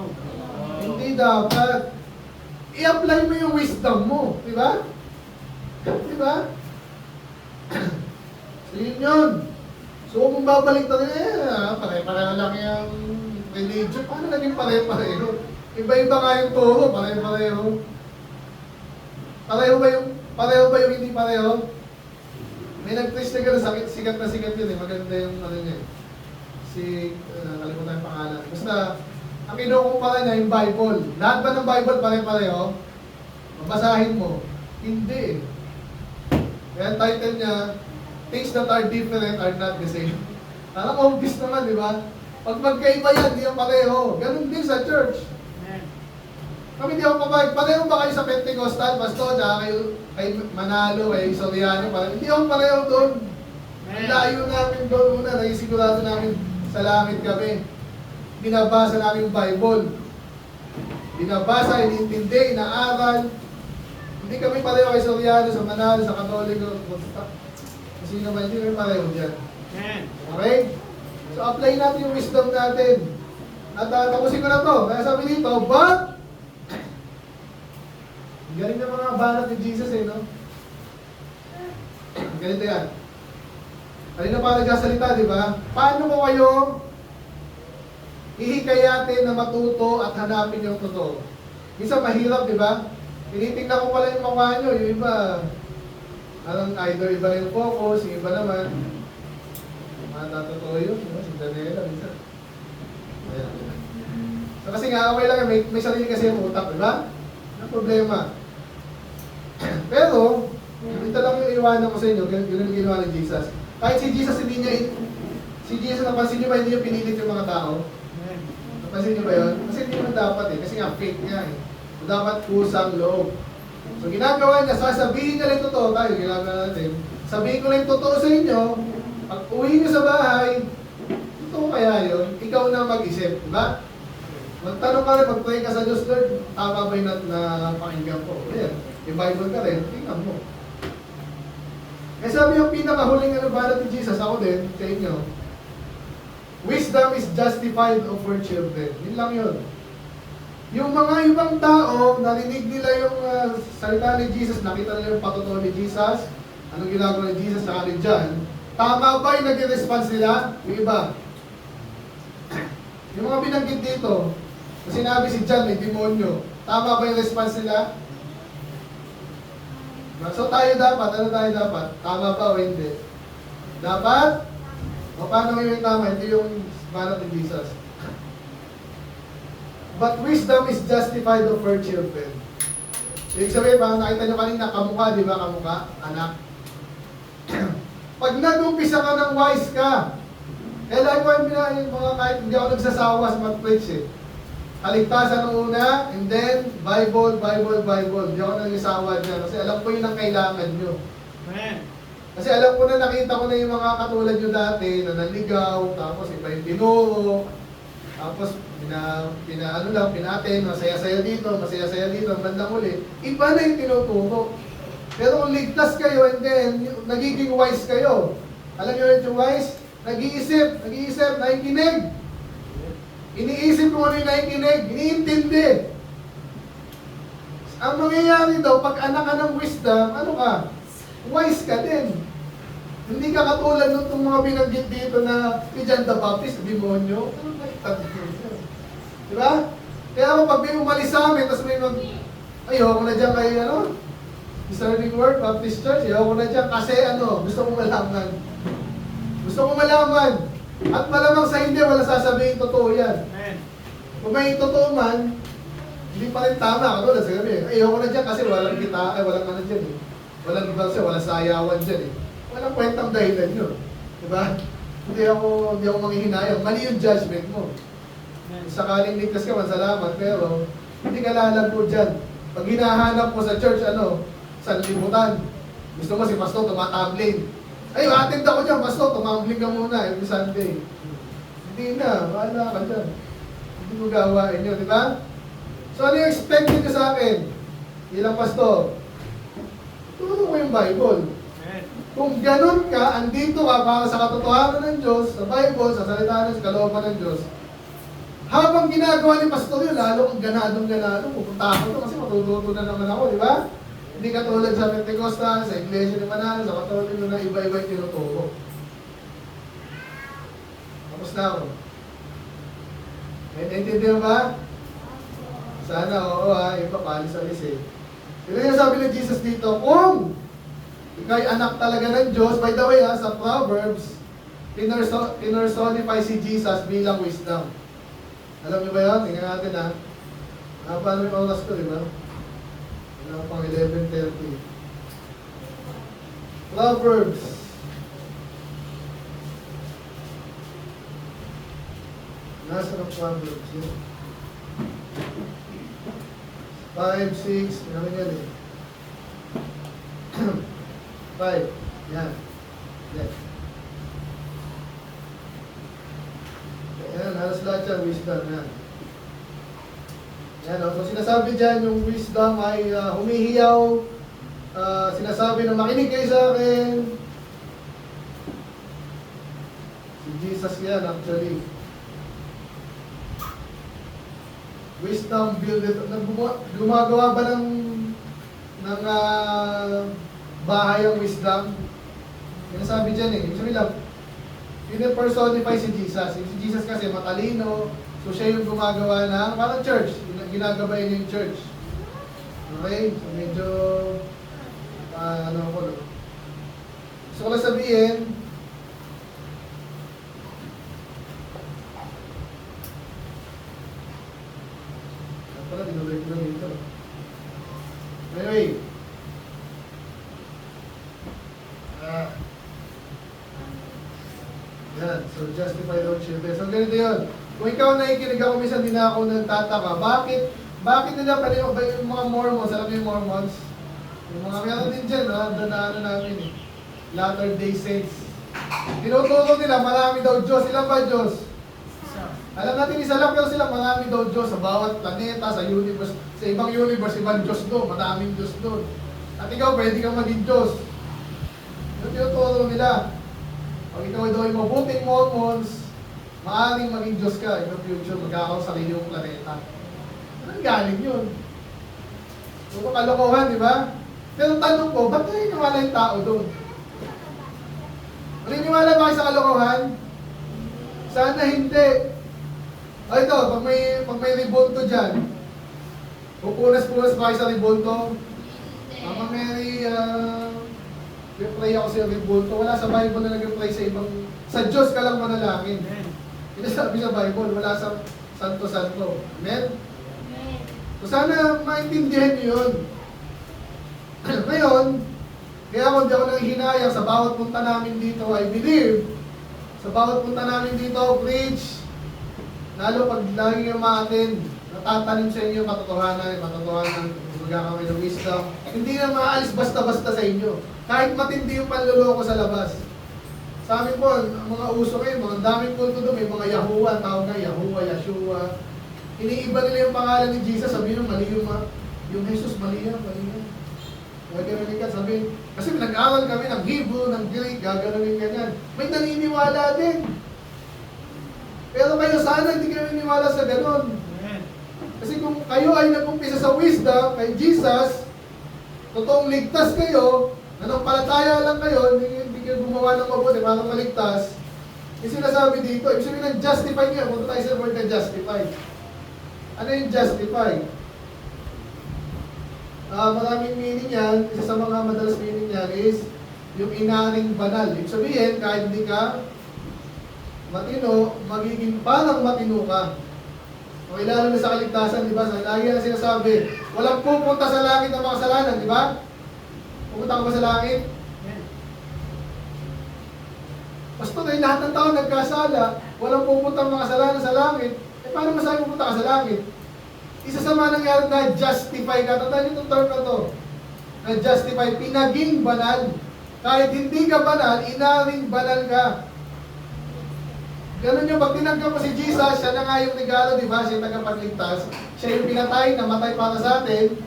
Hindi dapat. I-apply mo yung wisdom mo. Di ba? Di ba? So yun. So kung babalik tayo, pare-pareho lang yung religion. Paano naging pare-pareho? Iba-iba nga yung turo, pare-pareho. Pareho ba yung hindi pareho? May nag-preach na gano'n, sikat na sikat yun eh. Maganda yung ano niya eh. Nakalimutan yung pangalan. Basta, ang kinukumpara niya yung Bible. Lahat ba ng Bible pare-pareho? Babasahin mo. Hindi eh. Kaya ang title niya, Things that are different are not the same. Parang obvious naman, di ba? Pag magkaiba yan, di yung pareho. Ganun din sa church. Amen. Kami di ako pabayag. Pareho ba kayo sa Pentecostal, Pastor, tsaka kay Manalo, kay Soriano? Hindi ako pareho doon. Ang layo namin doon muna. Naisigurado namin sa langit kami. Binabasa namin yung Bible. Binabasa, inintindi, inaaral. Hindi kami pareho kay Soriano, sa Manalo, sa Katoliko. Kasi naman, hindi kami pareho dyan. Amen. Okay? So apply natin yung wisdom natin. At tapusin ko na to. Kaya sabi dito, but galing ng mga banat ni Jesus eh, no? Ganito yan. Kanina pa nagsasalita, di ba? Paano ko kayo ihikayatin na matuto at hanapin yung totoo? Minsan mahirap, di ba? Tinitingnan ko pala yung mukha nyo, yung iba, either iba na yung focus, yung iba naman, totoo yun, diba? Si Daniela, minsan. Ayan. So kasi nga, okay lang, may sarili kasi yung utak, diba? Ang problema. Pero, ito lang yung iwanan ko sa inyo, yun ang ginawa ni Jesus. Kahit si Jesus, si Jesus, napansin niyo ba, hindi niya pinilit yung mga tao? Napansin niyo ba yun? Kasi hindi naman dapat eh, kasi nga fake nga eh. So, dapat kusang loob. So ginagawa niya, sasabihin niya lang totoo, tayo ginagawa natin. Sabihin ko lang totoo sa inyo, pag uwi niyo sa bahay, totoo kaya yun? Ikaw na mag-isip, diba? Magtanong ka rin, mag-pray ka sa Diyos, Lord, tama ba yun na pakinggan ko? Ayan, yung Bible ka rin, tingnan mo. Kaya sabi yung pinakahuling banat ni Jesus, ako din, sa inyo, wisdom is justified over children. Yun lang yun. Yung mga ibang tao, narinig nila yung salita ni Jesus, nakita nila yung patotoo ni Jesus, anong ginagawa ni Jesus sa kanil dyan, tama ba yung nag-response nila? Yung iba. Yung mga binanggit dito, sinabi si John, may demonyo, tama ba yung response nila? So tayo dapat, ano tayo dapat? Tama ba o hindi? Dapat? O paano yung tama? Hindi yung banat ni Jesus. But wisdom is justified over children. Ibig sabihin, parang nakita nyo kanina, kamukha, di ba? Kamukha, anak. Pag nag-umpisa ka ng wise ka, lagi ko yung mga kahit hindi ako nagsasawa sa mag-preach eh. Kaligtasan ng una, and then, Bible. Hindi ako nagsasawa dyan. Kasi alam ko yun ang kailangan nyo. Amen. Kasi alam ko na, nakita ko na yung mga katulad nyo dati, na naligaw, tapos iba yung tinuro, tapos pinaten, masaya-saya dito, ang bandang uli. Iba na yung tinuturo. Pero kung ligtas kayo, and then, nagiging wise kayo. Alam nyo rin yung wise? Nag-iisip, nakikinig. Iniisip mo ano yung nakikinig, iniintindi. Ang mangyayari daw, pag anak ka ng wisdom, ano ka? Wise ka din. Hindi ka katulad nung mga binanggit dito na si John the Baptist, demonyo. Ano ba ito? Diba? Kaya ako pag may umalis sa amin, tapos may ayoko na dyan kay Discerning Word, Baptist Church, ayoko na dyan kasi gusto kong malaman. At malamang sa hindi, wala sasabihin totoo yan. Amen. Kung may totoo man, hindi pa rin tama. Katulad sa gabi, ayoko na dyan kasi walang walang ano dyan eh. Walang balsa, walang sayawan dyan eh. Walang kwentang dahilan yun. Diba? Hindi ako manghihinayang. Mali yung judgment mo. Sakaling ligtas ka man, salamat, pero hindi ka lalago dyan. Pag hinahanap mo sa church, sanlibutan. Gusto mo si Pastor tumatambling. Ay, attend ako dyan, Pastor, tumambling ka muna every Sunday. Hindi na, wala ka dyan. Hindi mo gawain yun, di ba? So, ano yung expect nyo sa akin? Ilang Pastor? Tulong mo yung Bible. Amen. Kung ganun ka, andito ka para sa katotohanan ng Diyos, sa Bible, sa salita ng kalooban ng Diyos, Habang ginagawa ni Pastor yun, lalo kang ganadong-ganado. Pupunta ako to kasi matututo na naman ako, di ba? Hindi katulad sa Pentecostal, sa Iglesia ni Manalo, sa Katolik na iba-iba yung tinuturo. Tapos na ako. May naintindihan ba? Sana, oo ha, iba palis-alis eh. Yun yung sabi ni Jesus dito, kung ikaw'y anak talaga ng Diyos, by the way ha, sa Proverbs, pinersonify si Jesus bilang wisdom. Alam niyo ba yun? Tingnan natin ha. Paano yung oras ko, di ba? Wala pang 11:30. Proverbs. Nasa ng Proverbs yun. 5, 6, namin yan eh. 5, yan. Yan. Yan, halos lahat yan, wisdom yan. Yan, so sinasabi dyan, yung wisdom ay humihiyaw, sinasabi na makinig kayo sa akin. Si Jesus yan, actually. Wisdom buildeth, gumagawa ba ng bahay ang wisdom? Sinasabi dyan eh, ibig sabihin lang, pine-personify si Jesus. Si Jesus kasi matalino, so siya yung gumagawa ng parang church, ginagabay niya yung church. Okay? So medyo, ano ko, no? Gusto ko lang sabihin, pala, dinuloy ko lang dito. Anyway, yan, so justify the children. So ganito yun. Kung ikaw nakikinig ako, minsan din ako nagtataka, bakit nila pala yung mga Mormons, alam mo yung Mormons? Yung mga meron din dyan, ano namin eh, Latter-day Saints. Tinuturo nila, marami daw Diyos. Ilan ba Diyos? Alam natin isa lang, pero sila marami daw Diyos sa bawat planeta, sa universe, sa ibang universe, ibang Diyos doon, maraming Diyos doon. At ikaw, pwede kang maging Diyos. Yung tinuturo nila. Pag ikaw daw ay mabuting Mormons, maaaring maging Diyos ka in the future, magkakaroon sa sarili mong planeta. Anong galing yun? So, kalokohan, di ba? Pero tanong ko, ba't naniniwala yung tao doon? Naniniwala ba kayo sa kalokohan? Sana hindi. O ito, pag may ribulto dyan, pupunas-punas ba kayo sa ribulto? Mama Mary, pray ako sa ribulto. Wala sa Bible na nag-pray sa ibang, sa Diyos ka lang manalangin. Sinasabi sa Bible, wala sa santo-santo. Amen? So sana maintindihan niyo yun. Ngayon, kaya kung di ako nang hinayang sa bawat punta namin dito, I believe, sa bawat punta namin dito, preach, lalo pag lagi kayo ma-attend, natatanim sa inyo katotohanan, magkakamay ng wisdom, hindi na maalis basta-basta sa inyo. Kahit matindi yung panluloko sa labas. Sa amin po, ang mga uso ngayon, mga daming kulto doon, may mga Yahuwah, tawag na Yahuwah, Yeshua. Iniiba nila yung pangalan ni Jesus, sabi nyo, mali yung Jesus, mali yan. Huwag gano'n ka, sabi, kasi nag-aaral kami ng Hebrew, ng Greek, gagano'n ganyan. May naniniwala din. Pero kayo sana hindi kayo naniniwala sa gano'n. Kasi kung kayo ay nag-umpisa sa wisdom, kay Jesus, totoong ligtas kayo, nanampalataya lang kayo, hindi kayo gumawa ng mabuti para maligtas, yung sinasabi dito, ibig sabihin ng justify niya, punta tayo sa word na justify. Ano yung justify? Maraming meaning yan, isa sa mga madalas meaning yan is yung inaring banal. Ibig sabihin, kahit hindi ka matino, magiging parang matino ka. Okay, lalo na sa kaligtasan, di ba? Lagi na sinasabi, walang pupunta sa langit ng mga kasalanan, di ba? Pupunta ka ba sa langit? Basta kayo lahat ng tao nagkasala, walang pupunta ang mga kasalanan sa langit, paano masabi pupunta ka sa langit? Isa sa mga nangyari na justify ka, tandaan itong term na to, na justify, pinaging banal. Kahit hindi ka banal, inaring banal ka. Ganun yung pag tinanggap mo si Jesus, siya na nga yung regalo, di ba? Siya yung tagapagligtas. Siya yung pinatay, namatay para sa atin.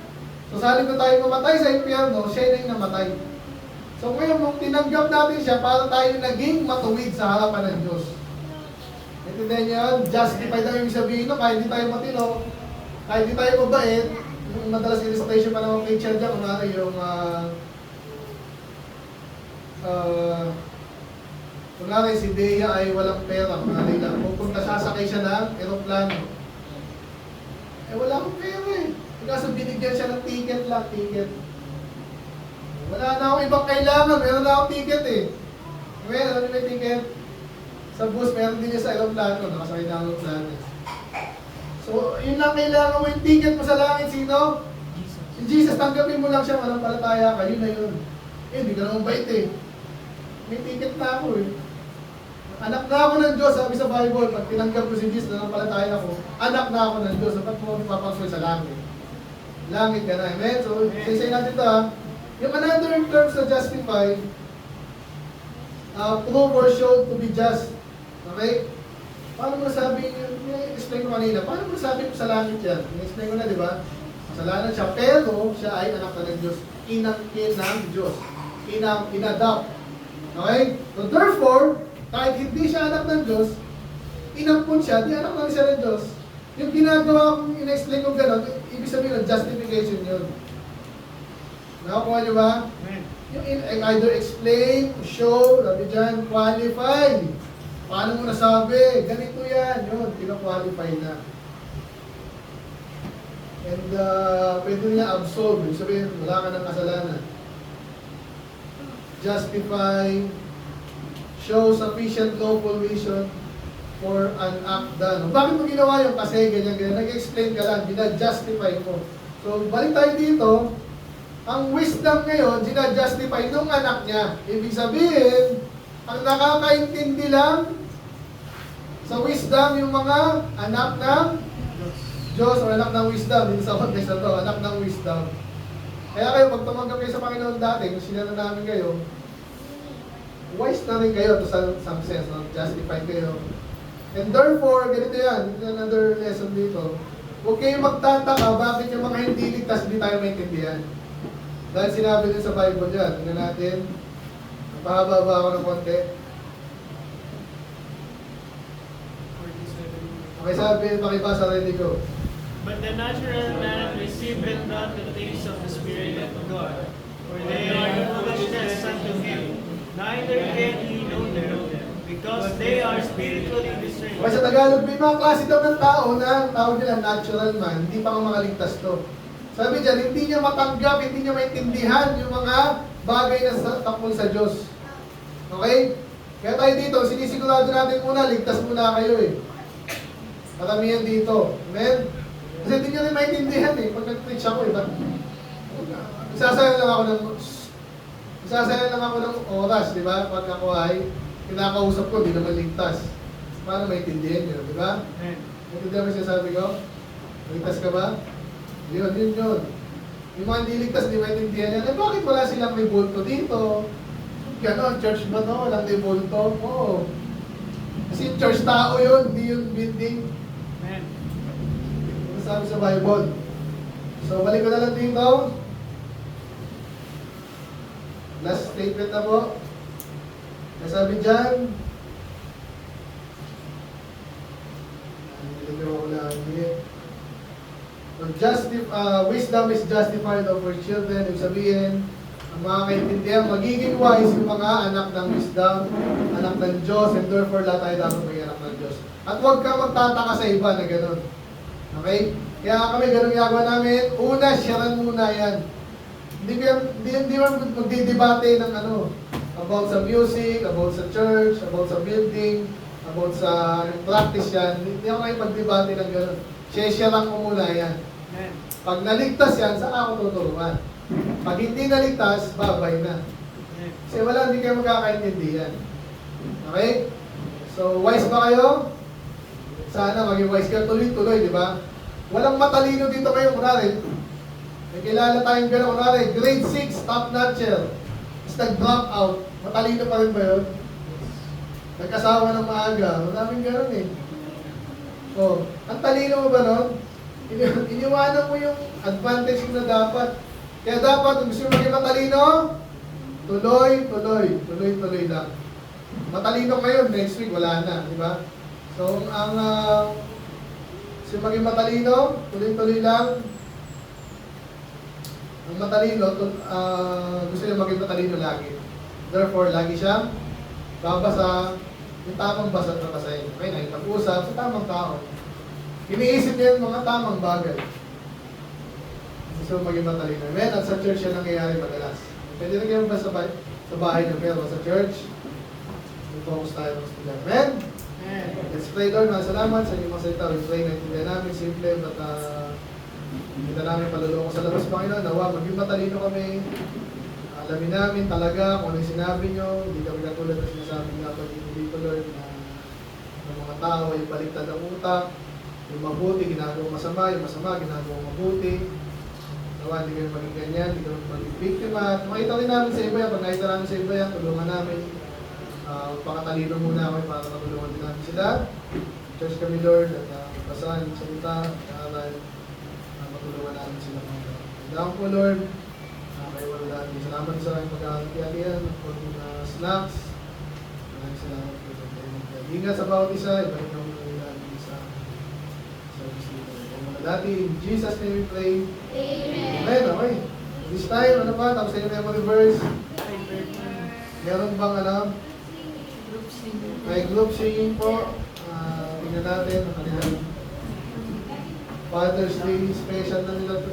So sa halip na tayo mamatay sa impyerno, siya na yung namatay. So ngayon, nung tinanggap natin siya, para tayo naging matuwid sa harapan ng Diyos. Naintindihan niyo yun? Justified ang ibig sabihin no, kahit di tayo matino, kahit di tayo mabait, yung madalas illustration pa naman kay Chad dyan, kung yung kunwari si Dea ay walang pera, kunwari lang, pupunta siya, sakay siya ng aeroplano. Eh wala akong pera eh. Kaso binigyan siya ng ticket lang, ticket. Wala na akong ibang kailangan, meron na akong ticket eh. Ngayon, ano yung ticket? Sa bus, meron din niya sa aeroplano, nakasakay na ang aeroplano. So, yun lang kailangan mo yung ticket mo sa langit, sino? Si Jesus, tanggapin mo lang siya, manampalataya ka, yun na yun. Eh, hindi ka naman bait eh. May ticket na ako eh. Anak na ako ng Diyos, sabi sa Bible, pag tinanggap ko si Jesus, nanampalataya ako, anak na ako ng Diyos, dapat mo ipapasok sa langit. Langit ka na, amen? So, say natin ito ha. Yung another terms na justify, prove or show to be just. Okay? Paano mo nasabi, i-explain ko kanina, paano mo nasabi ko sa langit yan? I-explain ko na, di ba? Kasalanan siya, pero siya ay anak na ng Diyos. Inangkin ng Diyos. Inadopt. Okay? So therefore, kahit hindi siya anak ng Diyos, inampun siya, di anak lang siya ng Diyos. Yung ginagawa kong in-explain ko gano'n, ibig sabihin ng justification yun. Nakakuha niyo ba? Yung either explain, show, sabi dyan, qualify. Paano mo nasabi? Ganito yan. Yun, pina-qualify na. And pwede niya absolve. Ibig sabihin, wala ka ng kasalanan. Justify, show sufficient lawful reason for an act done. Bakit mo ginawa yun? Kasi ganyan-ganyan. Nag-explain ka lang, ginag-justify mo. So, balik tayo dito. Ang wisdom ngayon, ginag-justify nung anak niya. Ibig sabihin, ang nakakaintindi lang sa wisdom yung mga anak ng Diyos o anak ng wisdom. Dito sa context na to, anak ng wisdom. Kaya kayo, pag tumanggap kayo sa Panginoon dati, kung sinana namin kayo, wise na rin kayo to some sense, no? Justify kayo. And therefore, ganito yan, another lesson dito. Huwag kayong magtataka bakit yung mga hindi ligtas hindi tayo maintindihan. Dahil sinabi din sa Bible dyan, tingnan natin, napahaba ako ng konti. Okay, sabi, pakibasa rin ko. But the natural man receiveth not the things of the Spirit of God, for they are foolishness unto him, neither can he know them, because they are spiritually discerned. Okay, sa Tagalog, may mga klase daw ng tao na ang tawag nila natural man, hindi pa makaligtas to. Sabi dyan, hindi niya matanggap, hindi niya maintindihan yung mga bagay na takbo sa Diyos. Okay? Kaya tayo dito, sinisigurado natin muna, ligtas muna kayo eh. Karamihan dito. Amen? Kasi hindi niya rin maintindihan eh. Pag nag-preach ako eh, isasayang lang ako ng oras, di ba? Pag ako ay kinakausap ko, di naman ligtas. Paano maintindihan nyo, di ba? Maintindihan mo siya sabi ko? Ligtas ka ba? Yun. Yung mga hindi ligtas, di maintindihan yan. Eh, bakit wala silang rebulto dito? Ganon, church ba no? Walang rebulto? Oo. Kasi yung church tao yun, hindi yung building. Amen. Ano sabi sa Bible? So, balik ko na lang dito. Last statement na po. Nasabi dyan, wisdom is justified over children. Ibig sabihin, ang mga kaintindihan, magiging wise yung mga anak ng wisdom, anak ng Diyos, and therefore lahat tayo dapat may anak ng Diyos. At huwag kang magtataka sa iba na gano'n. Okay? Kaya kami gano'n ginagawa namin. Una, sharean muna yan. Hindi mo magdidebate ng about sa music, about sa church, about sa building, about sa practice yan. Hindi ako kayo magdebate ng gano'n. Share lang ko muna yan. Amen. Pag naligtas yan, saan ako tuturuan? Pag hindi naligtas, babay na. Kasi hindi kayo magkakaintindihan. Okay? So, wise ba kayo? Sana maging wise kayo. Tuloy-tuloy, di ba? Walang matalino dito kayo. Kunwari, may kilala tayong gano'n. Kunwari, grade 6, top notcher. Tapos nag-drop out. Matalino pa rin ba yun? Nagkasawa ng maaga. Maraming gano'n eh. Oh, ang talino mo ba nun? Iniwanan mo yung advantage mo na dapat. Kaya dapat, kung gusto mo maging matalino, tuloy lang. Matalino ngayon, next week wala na, di ba? So, si maging matalino, tuloy-tuloy lang. Ang matalino, gusto niya maging matalino lagi. Therefore, lagi siyang babasa, yung tamang basa na basahin. Okay, nakikipag-usap sa tamang tao. Iniisip niya yung mga tamang bagay. Gusto maging matalino. Amen? At sa church yan nangyayari madalas. Pwede na kayo ba sa bahay niyo, pero sa church, focus tayo sa estudyante. Amen? Let's pray, Lord. Mga salamat sa inyong mga salita. We pray na intindihan namin, simple, at hindi na namin paluloko sa labas, Panginoon. Nawa, maging matalino kami. Alamin namin talaga kung ano yung sinabi nyo. Hindi kami katulad na sinasabi nga pag dito, Lord, na ng mga tao ay baliktad ang utak. Yung mabuti, ginagawa masama. Yung masama, ginagawa mabuti. Nawa, hindi kami maging ganyan. Hindi kami maging biktima. At makita rin namin sa iba yan. Pag nakita namin sa iba yan, tulungan namin. Pakatalino muna kami para matulungan din namin sila. Church kami, Lord, at basahan yung salita, aral, matulungan namin sila. Tandaan po, Lord, kayo wala natin. Salamat sa aking pagkakatiyan, for mga snacks. Maraming salamat po. Ingat sa bawat isa, ibalik na muna natin sa service dito. Dati, in Jesus' name we pray. Amen. Amen, okay. This time, ano pa? Tapos na yung memory verse. Meron bang may group singing po. Tingnan natin ang kanilang Father's Day special na nila to.